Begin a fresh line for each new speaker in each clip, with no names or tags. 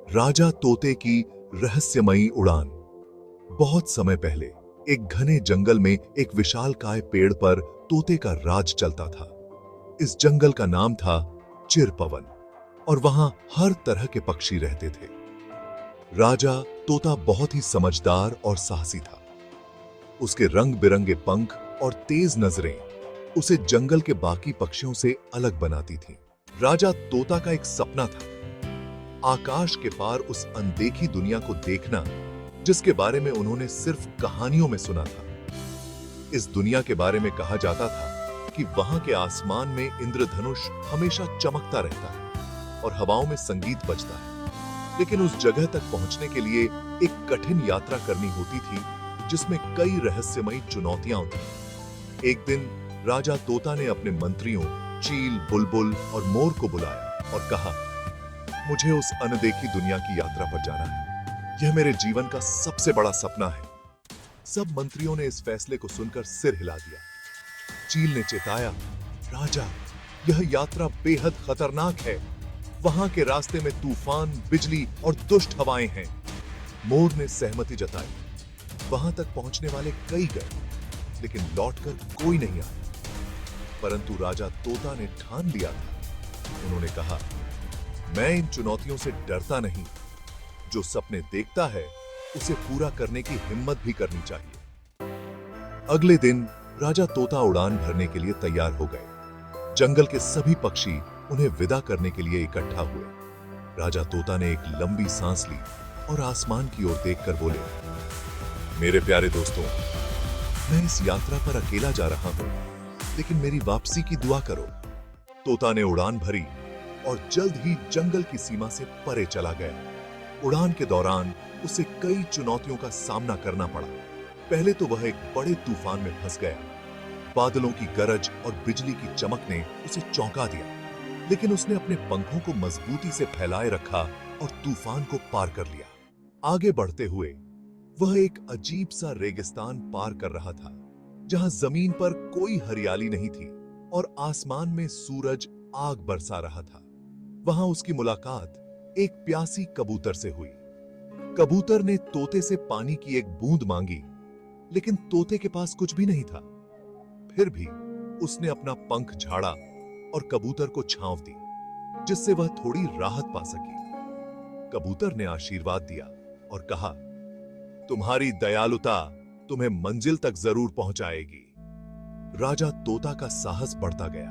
राजा तोते की रहस्यमयी उड़ान। बहुत समय पहले एक घने जंगल में एक विशालकाय पेड़ पर तोते का राज चलता था। इस जंगल का नाम था चिरपवन और वहां हर तरह के पक्षी रहते थे। राजा तोता बहुत ही समझदार और साहसी था। उसके रंग बिरंगे पंख और तेज नजरें उसे जंगल के बाकी पक्षियों से अलग बनाती थीं। राजा तोता का एक सपना था, आकाश के पार उस अनदेखी दुनिया को देखना जिसके बारे में उन्होंने सिर्फ कहानियों में सुना था। इस दुनिया के बारे में कहा जाता था कि वहां के आसमान में इंद्रधनुष हमेशा चमकता रहता है और हवाओं में संगीत बजता है। लेकिन उस जगह तक पहुंचने के लिए एक कठिन यात्रा करनी होती थी जिसमें कई रहस्यमयी चुनौतियां होती। एक दिन राजा तोता ने अपने मंत्रियों चील, बुलबुल और मोर को बुलाया और कहा, मुझे उस अनदेखी दुनिया की यात्रा पर जाना है। यह मेरे जीवन का सबसे बड़ा सपना है। सब मंत्रियों ने इस फैसले को सुनकर सिर हिला दिया। चील ने चेताया, राजा, यह यात्रा बेहद खतरनाक है। वहां के रास्ते में तूफान, बिजली और दुष्ट हवाएं हैं। मोर ने सहमति जताई। वहां तक पहुंचने वाले कई गए, लेकिन लौटकर कोई नहीं आया। परंतु राजा तोता ने ठान लिया था। उन्होंने कहा, मैं इन चुनौतियों से डरता नहीं। जो सपने देखता है उसे पूरा करने की हिम्मत भी करनी चाहिए। अगले दिन राजा तोता उड़ान भरने के लिए तैयार हो गए। जंगल के सभी पक्षी उन्हें विदा करने के लिए इकट्ठा हुए। राजा तोता ने एक लंबी सांस ली और आसमान की ओर देखकर बोले, मेरे प्यारे दोस्तों, मैं इस यात्रा पर अकेला जा रहा हूं, लेकिन मेरी वापसी की दुआ करो। तोता ने उड़ान भरी और जल्द ही जंगल की सीमा से परे चला गया। उड़ान के दौरान उसे कई चुनौतियों का सामना करना पड़ा। पहले तो वह एक बड़े तूफान में फंस गया। बादलों की गरज और बिजली की चमक ने उसे चौंका दिया, लेकिन उसने अपने पंखों को मजबूती से फैलाए रखा और तूफान को पार कर लिया। आगे बढ़ते हुए वह एक अजीब सा रेगिस्तान पार कर रहा था, जहां जमीन पर कोई हरियाली नहीं थी और आसमान में सूरज आग बरसा रहा था। वहां उसकी मुलाकात एक प्यासी कबूतर से हुई। कबूतर ने तोते से पानी की एक बूंद मांगी, लेकिन तोते के पास कुछ भी नहीं था। फिर भी उसने अपना पंख झाड़ा और कबूतर को छांव दी, जिससे वह थोड़ी राहत पा सकी। कबूतर ने आशीर्वाद दिया और कहा, तुम्हारी दयालुता तुम्हें मंजिल तक जरूर पहुंचाएगी। राजा तोता का साहस बढ़ता गया।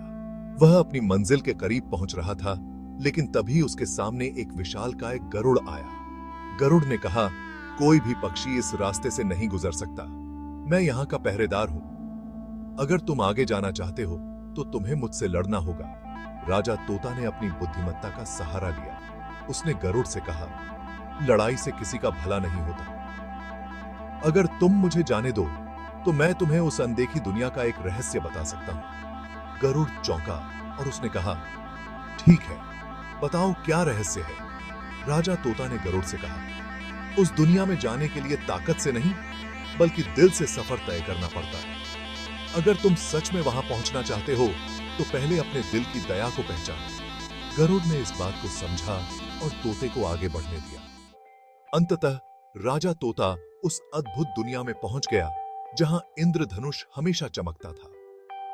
वह अपनी मंजिल के करीब पहुंच रहा था, लेकिन तभी उसके सामने एक विशालकाय गरुड़ आया। गरुड़ ने कहा, कोई भी पक्षी इस रास्ते से नहीं गुजर सकता। मैं यहां का पहरेदार हूं। अगर तुम आगे जाना चाहते हो तो तुम्हें मुझसे लड़ना होगा। राजा तोता ने अपनी बुद्धिमत्ता का सहारा लिया। उसने गरुड़ से कहा, लड़ाई से किसी का भला नहीं होता। अगर तुम मुझे जाने दो तो मैं तुम्हें उस अनदेखी दुनिया का एक रहस्य बता सकता हूं। गरुड़ चौंका और उसने कहा, ठीक है, बताओ क्या रहस्य है। राजा तोता ने गरुड़ से कहा, उस दुनिया में जाने के लिए ताकत से नहीं, बल्कि दिल से सफर तय करना पड़ता है। अगर तुम सच में वहां पहुंचना चाहते हो तो पहले अपने दिल की दया को पहचानो। गरुड़ ने इस बात को समझा और तोते को आगे बढ़ने दिया। अंततः राजा तोता उस अद्भुत दुनिया में पहुंच गया जहां इंद्रधनुष हमेशा चमकता था,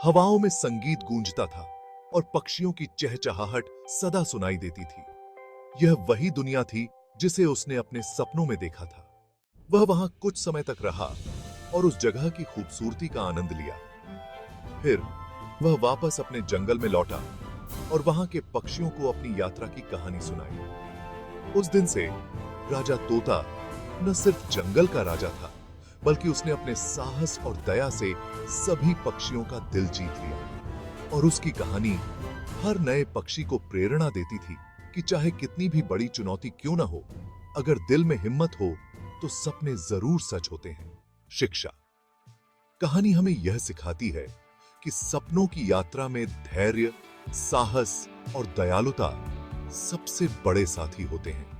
हवाओं में संगीत गूंजता था और पक्षियों की चहचहाहट सदा सुनाई देती थी। यह वही दुनिया थी जिसे उसने अपने सपनों में देखा था। वह वहां कुछ समय तक रहा और उस जगह की खूबसूरती का आनंद लिया। फिर वह वापस अपने जंगल में लौटा और वहां के पक्षियों को अपनी यात्रा की कहानी सुनाई। उस दिन से राजा तोता न सिर्फ जंगल का राजा था, बल्कि उसने अपने साहस और दया से सभी पक्षियों का दिल जीत लिया। और उसकी कहानी हर नए पक्षी को प्रेरणा देती थी कि चाहे कितनी भी बड़ी चुनौती क्यों ना हो, अगर दिल में हिम्मत हो तो सपने जरूर सच होते हैं। शिक्षा। कहानी हमें यह सिखाती है कि सपनों की यात्रा में धैर्य, साहस और दयालुता सबसे बड़े साथी होते हैं।